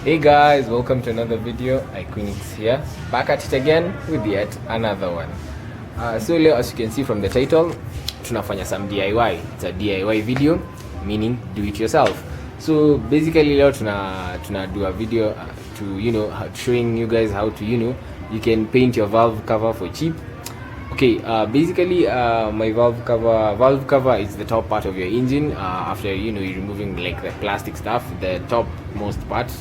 Hey guys, welcome to another video. Iquinix here, back at it again with yet another one. So leo, as you can see from the title, tunafanya some DIY. It's a DIY video, meaning do it yourself. So basically leo tuna do a video to showing you guys how to you can paint your valve cover for cheap. Okay, basically my valve cover is the top part of your engine. After you're removing like the plastic stuff, the top most part.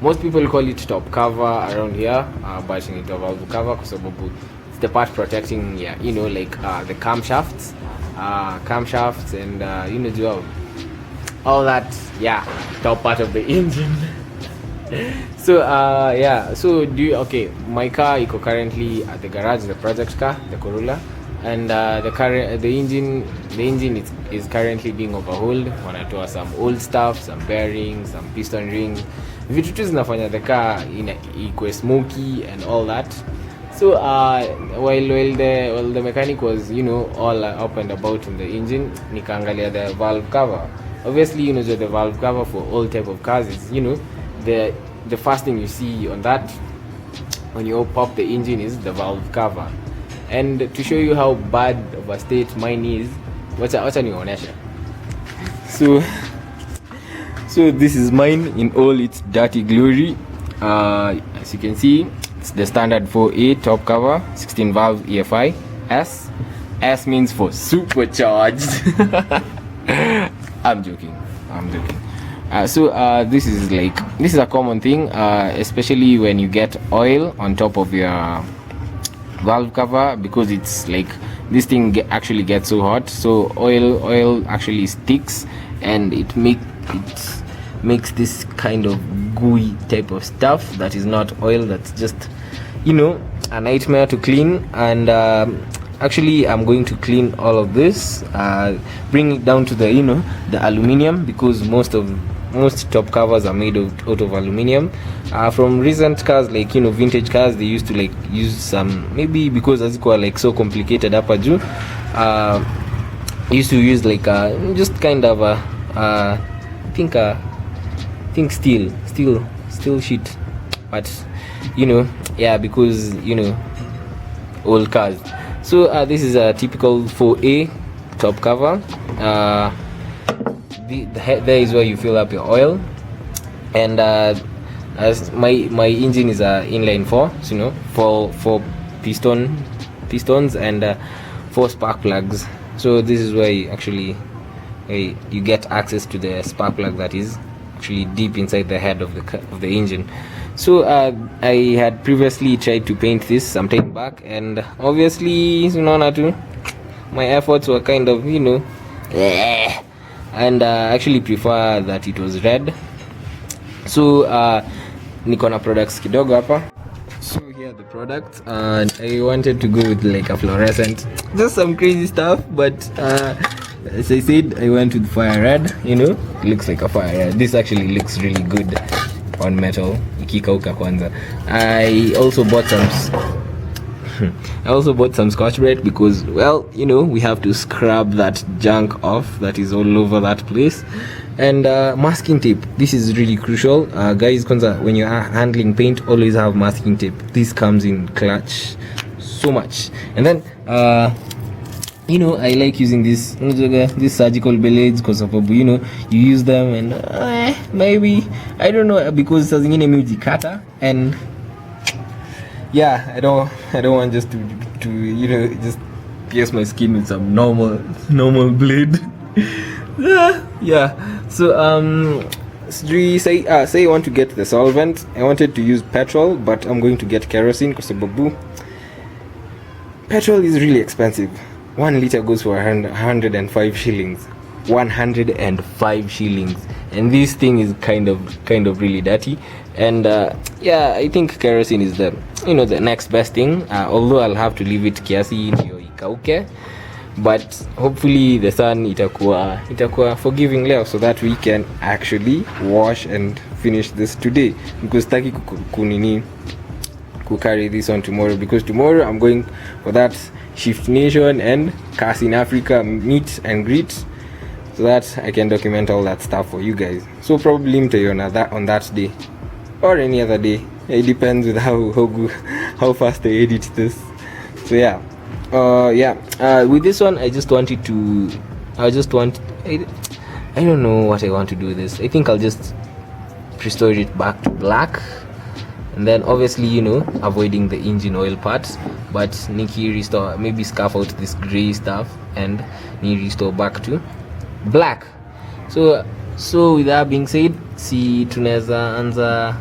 Most people call it top cover around here, but in the valve cover because it's the part protecting the camshafts and all that, top part of the engine. So my car is currently at the garage, the project car, the Corolla, and the engine is currently being overhauled. Wanatoa some old stuff, some bearings, some piston rings, vitu tu zinafanya the car ikwe smoky and all that. So while the mechanic was all up and about in the engine, nikaangalia the valve cover. Obviously the valve cover for all type of cars is the first thing you see on that when you pop the engine is the valve cover. And to show you how bad of a state mine is, wacha nionyeshe. So this is mine in all its dirty glory. As you can see, it's the standard 4A top cover, 16 valve EFI. S means for supercharged. I'm joking. This is a common thing, especially when you get oil on top of your valve cover, because it's like this thing actually gets so hot, so oil actually sticks and it makes this kind of gooey type of stuff that is not oil, that's just a nightmare to clean. And actually I'm going to clean all of this, bring it down to the the aluminium, because most top covers are made out of aluminium. From recent cars, like vintage cars, they used to use some, maybe because hazikuwa like so complicated hapa juu, used to use just kind of I think steel sheet, but because old cars. So this is a typical 4A top cover. There is where you fill up your oil, and as my engine is a inline 4, so four pistons and 4 spark plugs. So this is where you get access to the spark plug that is actually deep inside the head of the engine. So I had previously tried to paint this some time back, and obviously my efforts were kind of and actually prefer that it was red. So niko na products kidogo hapa. So here are the products, and I wanted to go with like a fluorescent, just some crazy stuff, but as I said, I went with fire red. It looks like a fire red. This actually looks really good on metal ikikauka kwanza. I also bought some Scotch-Brite because, we have to scrub that junk off that is all over that place. And masking tape, this is really crucial, guys. Kwanza, when you're handling paint, always have masking tape. This comes in clutch so much. And then I like using this surgical blades because of you use them, and maybe I don't know, because saa zingine mimi hujikata, and I don't want just to just pierce my skin with some normal blade. So say I want to get the solvent. I wanted to use petrol, but I'm going to get kerosene because petrol is really expensive. 1 liter goes for 105 shillings. 105 shillings, and this thing is kind of really dirty. And I think kerosene is the the next best thing, although I'll have to leave it kiasi ndio ikauke, but hopefully the sun itakuwa forgiving leo, so that we can actually wash and finish this today, because taki ku carry this on tomorrow, because tomorrow I'm going for that Shift Nation and Cars in Africa meet and greet, so that I can document all that stuff for you guys. So probably mtaiona that on that day. or any other day. It depends with how good, how fast I edit this. So yeah, with this one I just want, I don't know what I want to do with this. I think I'll just restore it back to black, and then obviously, you know, avoiding the engine oil parts, but Nikki restore, maybe scarf out this gray stuff and Nikki restore back to black. So with that being said, si tunaweza anza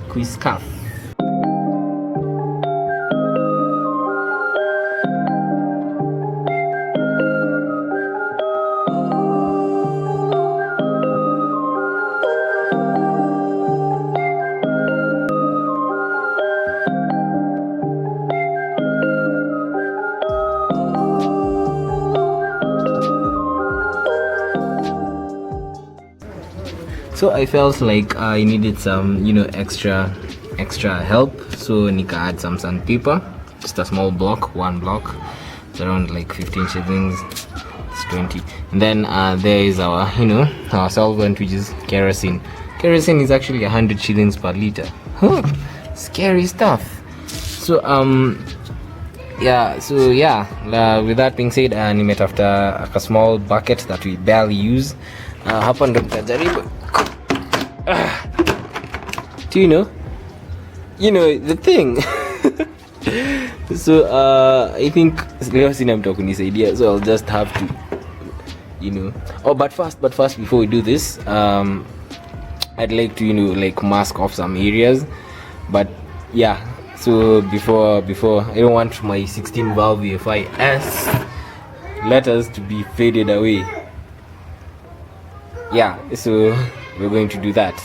kuiscarf. So I felt like I needed some, you know, extra help, so Nika had some sandpaper, just a small block, one block. It's around like 15 shillings, it's 20. And then there is our, you know, our solvent, which is kerosene. Kerosene is actually 100 shillings per liter. Huh, scary stuff. So with that being said, nimetafuta a small bucket that we barely use. Hapa ndo nitajaribu. Do you know the thing. So I think leo sina mtu kunisaidia, so I'll just have to, you know. But first before we do this, I'd like to, you know, like mask off some areas. But yeah, so before I don't want my 16 valve VFI S letters to be faded away. Yeah, so we're going to do that.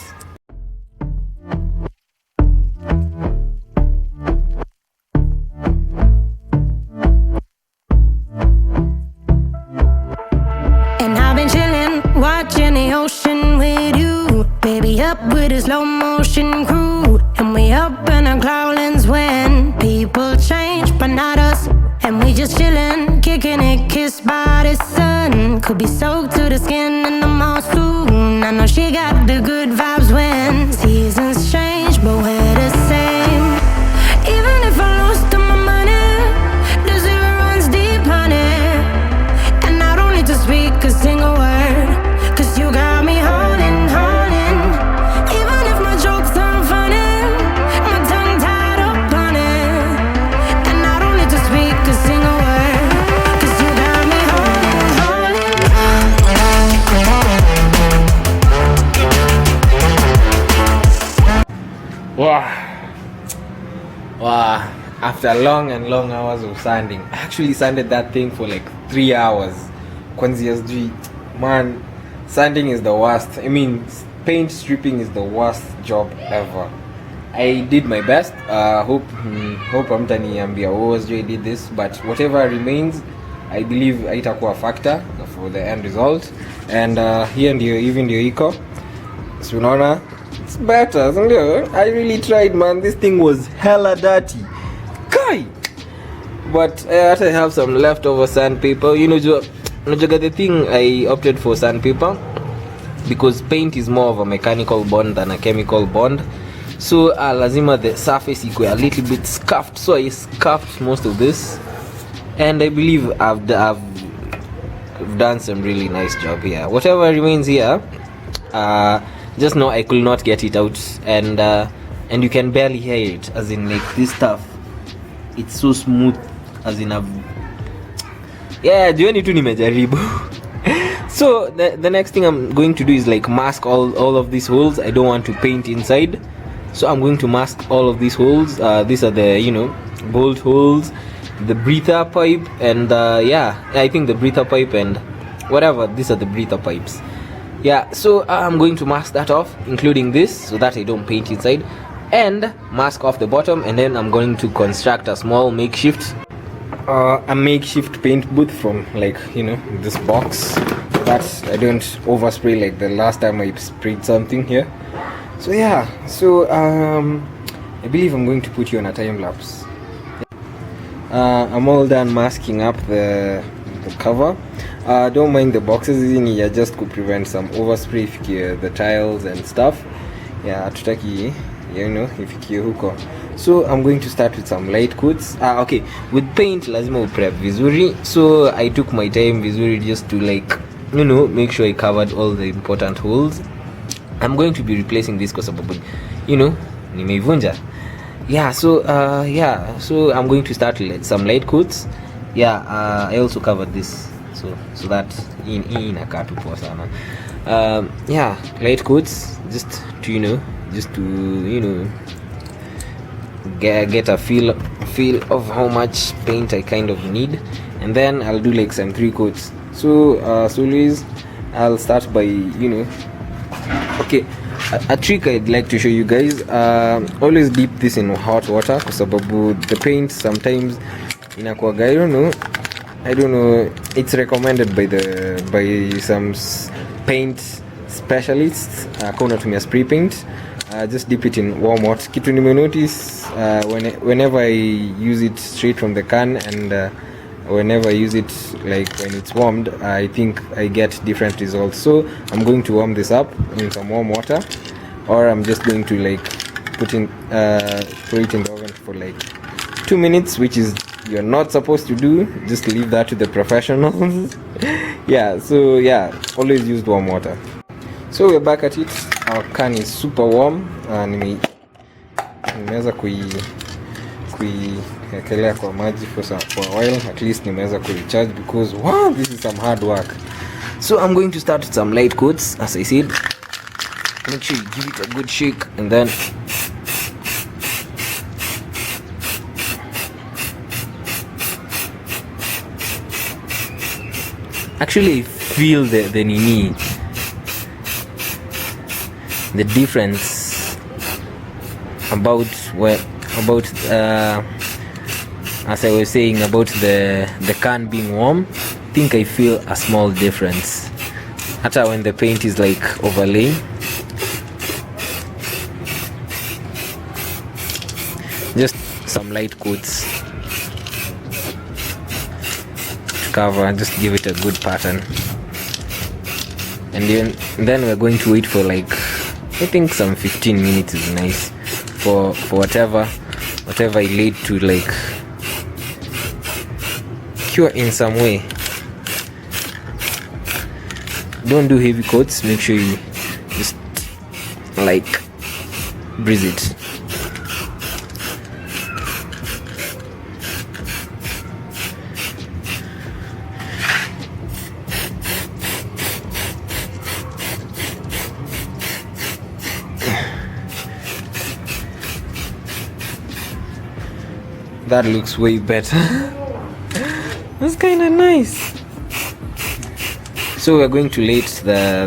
And I've been chilling, watching the ocean with you, baby, up with a slow motion crew. And we up in our clouds when people change, but not us. And we just chillin', kicking it, kissed by the sun. Could be soaked to the skin in the mall soon. I know she got the good vibes when seasons change, but we're the same. Even if I lost all my money, the zero runs deep, honey. And I don't need to speak a single word, 'cause you got me holding, holding. Even if my jokes aren't funny, my tongue tied up on it. And I don't need to speak a single word, 'cause you got me holding, holding. Wow. After long and long hours of sanding, I actually sanded that thing for like 3 hours. Kwanzia sijui, man, sanding is the worst. I mean, paint stripping is the worst job ever. I did my best. Hope amtaniambia I did this, but whatever remains, I believe haitakuwa factor for the end result. And here ndio even ndio iko. So unaona, it's better, sindio? I really tried, man. This thing was hella dirty. Kai! But I have some leftover sandpaper. You know, the thing, I opted for sandpaper because paint is more of a mechanical bond than a chemical bond. So lazima the surface ikuwe a little bit scuffed. So I scuffed most of this, and I believe I've done some really nice job here. Whatever remains here, just know I could not get it out, and you can barely hear it, as in like this stuff, it's so smooth, as in jioni tu nimejaribu. So the next thing I'm going to do is like mask all of these holes. I don't want to paint inside, so I'm going to mask all of these holes. These are the, you know, bolt holes, the breather pipe, and I think the breather pipe and whatever, these are the breather pipes. Yeah, so I'm going to mask that off, including this, so that I don't paint inside, and mask off the bottom. And then I'm going to construct a small makeshift paint booth from, like, you know, this box, so that I don't overspray like the last time I sprayed something here. So yeah, so I believe I'm going to put you on a time lapse. I'm all done masking up the cover. Don't mind the boxes, just to prevent some overspray, the tiles and stuff. yeah, hatutaki ifikie huko. So I'm going to start with some light coats. Okay, with paint lazima uprep vizuri, so I took my time vizuri just to like make sure I covered all the important holes. I'm going to be replacing this kwa sababu nimeivunja. So I'm going to start with some light coats. I also covered this so that inakaa tu poa sana. Light coats just to get a feel of how much paint I kind of need, and then I'll do like some 3 coats. So always I'll start by okay, a trick I'd like to show you guys. Always dip this in hot water kwa sababu the paint sometimes inakuwaga, I don't know, it's recommended by some paint specialists kama unatumia spray paint, just dip it in warm water. Kitu nimenotice whenever I use it straight from the can and whenever I use it like when it's warmed, I think I get different results. So I'm going to warm this up in some warm water, or I'm just going to like throw it in the oven for like 2 minutes, which is you're not supposed to do. Just leave that to the professionals. Always use warm water. So we're back at it. Our can is super warm. Nimeweza kuiekelea kwa maji for a while. At least nimeweza recharge because wow, this is some hard work. So I'm going to start with some light coats, as I said. Make sure you give it a good shake, and then actually feel the difference about as I was saying about the can being warm. I think I feel a small difference hata when the paint is like overlaying. Just some light coats to cover, just give it a good pattern, and then we're going to wait for like, I think some 15 minutes is nice for whatever I laid to like cure in some way. Don't do heavy coats, make sure you just like breeze it. That looks way better. That's kind of nice. So we're going to let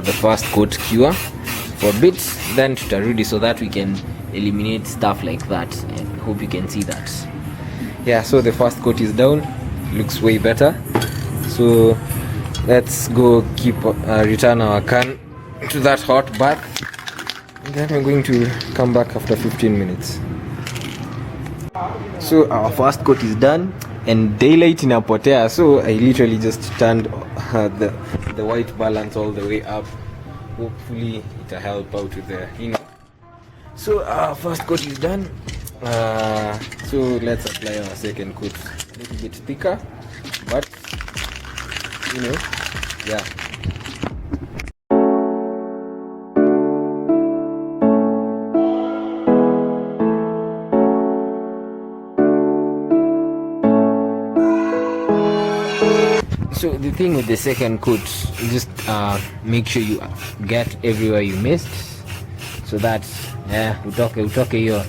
the first coat cure for a bit, then tutarudi so that we can eliminate stuff like that. I hope you can see that. So the first coat is down, looks way better. So let's go return our can to that hot bath, and then we're going to come back after 15 minutes. So our first coat is done and daylight inapotea, so I literally just turned the white balance all the way up. Hopefully it'll help out with the So our first coat is done. So let's apply our second coat. A little bit thicker, but So the thing with the second coat, just make sure you get everywhere you missed, so that utoke hiyo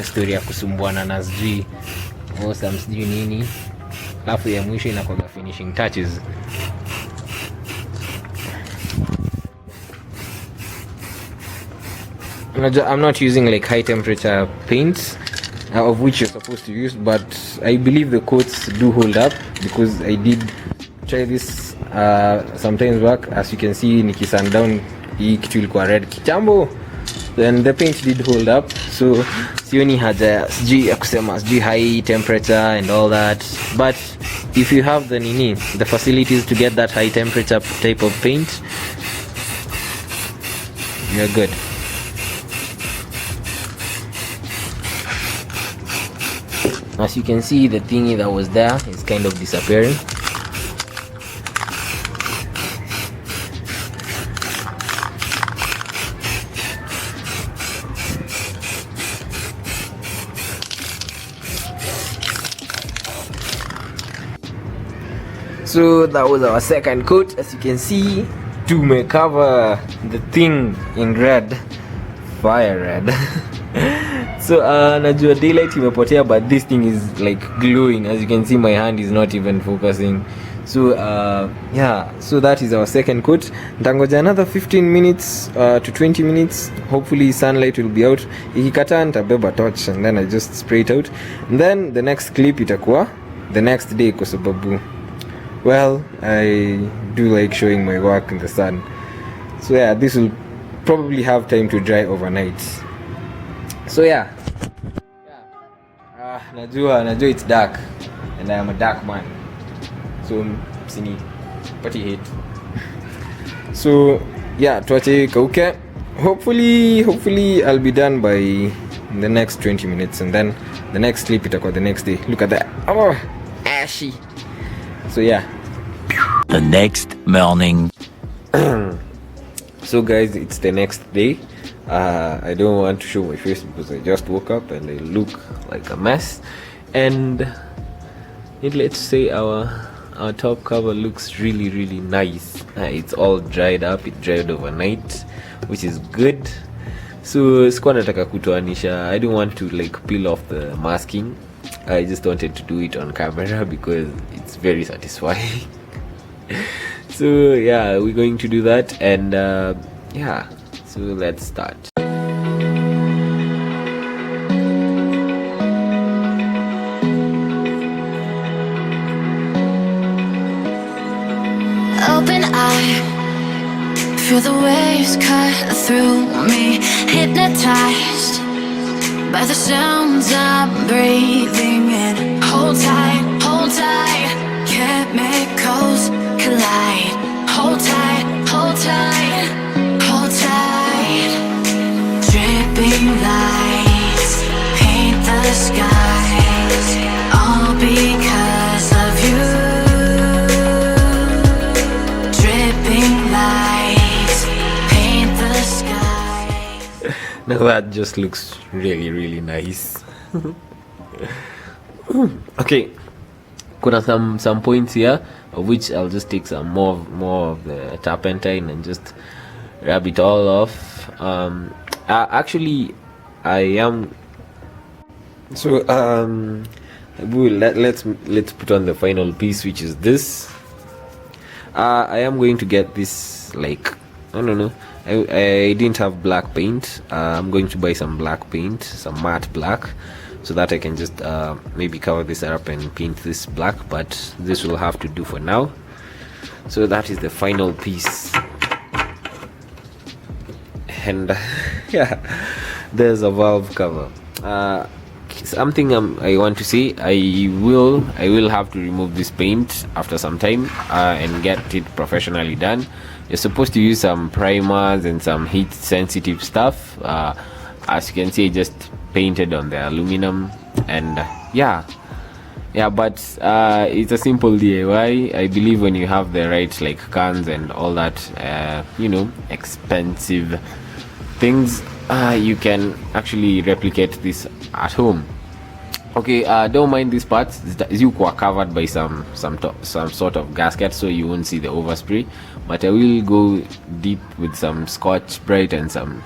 story ya kusumbuana na sijui sijui nini, alafu ya mwisho inakuwa finishing touches. I'm not using like high temperature paints, of which you're supposed to use, but I believe the coats do hold up, because I did try this sometimes back. As you can see, niki sundown hii kitu ilikuwa red kitambo, then the paint did hold up. So sioni haja sijui ya kusema sijui high temperature and all that, but if you have the facilities to get that high temperature type of paint, you're good. As you can see, the thingy that was there is kind of disappearing. So that was our second coat. As you can see, to cover the thing in red, fire red. So najua daylight imepotea, but this thing is like glowing. As you can see, my hand is not even focusing. So yeah, so that is our second coat. Ntangoja another 15 minutes to 20 minutes. Hopefully sunlight will be out. Ikikata nitabeba torch and then I just spray it out. And then the next clip itakuwa the next day kwa sababu, well, I do like showing my work in the sun. So yeah, this will probably have time to dry overnight. So yeah. Najua it's dark and I am a dark man. So sini pati hate. So yeah, tuache kauke. Hopefully I'll be done by the next 20 minutes, and then the next clip itakuwa the next day. Look at that. Oh, ashy. So yeah. The next morning. So guys, it's the next day. I don't want to show my face because I just woke up and I look like a mess. And let's say our top cover looks really nice. It's all dried up. It dried overnight, which is good. So sikuwa nataka kutoanisha. I don't want to like peel off the masking. I just wanted to do it on camera because it's very satisfying. So yeah, we're going to do that, and yeah, so let's start. Open eye, feel the waves cut through me, hypnotized by the sounds I'm breathing in. Hold tight, chemicals collide. Hold tight, dripping lights paint the skies, all because of you. Dripping lights paint the skies. Now that just looks really nice. Okay, kuna some points here of which I'll just take some more of the turpentine and just rub it all off. Actually I am so let's put on the final piece, which is this. I am going to get this, like, I don't know, I didn't have black paint. I'm going to buy some black paint, some matte black, so that I can just maybe cover this up and paint this black, but this will have to do for now. So that is the final piece, and yeah, there's a valve cover. Something I want to say, I will have to remove this paint after some time and get it professionally done. You're supposed to use some primers and some heat sensitive stuff. As you can see, I just painted on the aluminum, and yeah, but it's a simple DIY. I believe when you have the right like cans and all that, you know, expensive things, you can actually replicate this at home. Okay, don't mind these parts. You are covered by some sort of gasket, so you won't see the overspray, but I will go deep with some Scotch Brite and some,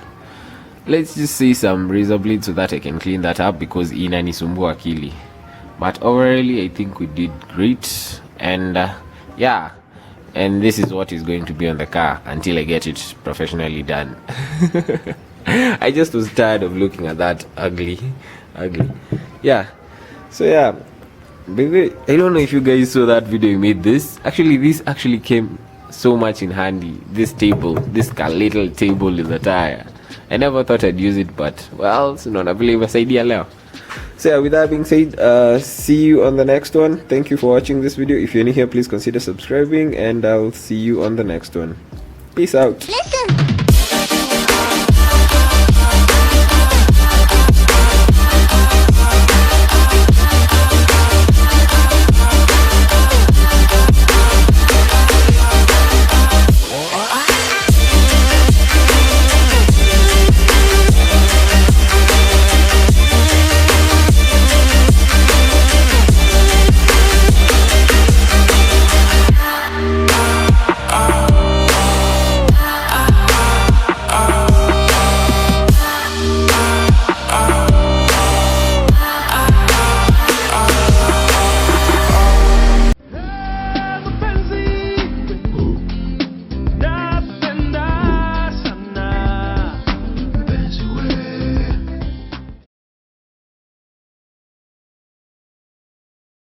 let's just say, some razor blade, so that I can clean that up, because inanisumbua akili. But overall, I think we did great, and yeah, and this is what is going to be on the car until I get it professionally done. I just was tired of looking at that ugly. Yeah, so yeah, I don't know if you guys saw that video. You made this. Actually, this actually came so much in handy. This table, this little table in the tire. I never thought I'd use it, but well, so not a believer's idea now. So yeah, with that being said, see you on the next one. Thank you for watching this video. If you're new here, please consider subscribing, and I'll see you on the next one. Peace out. Listen.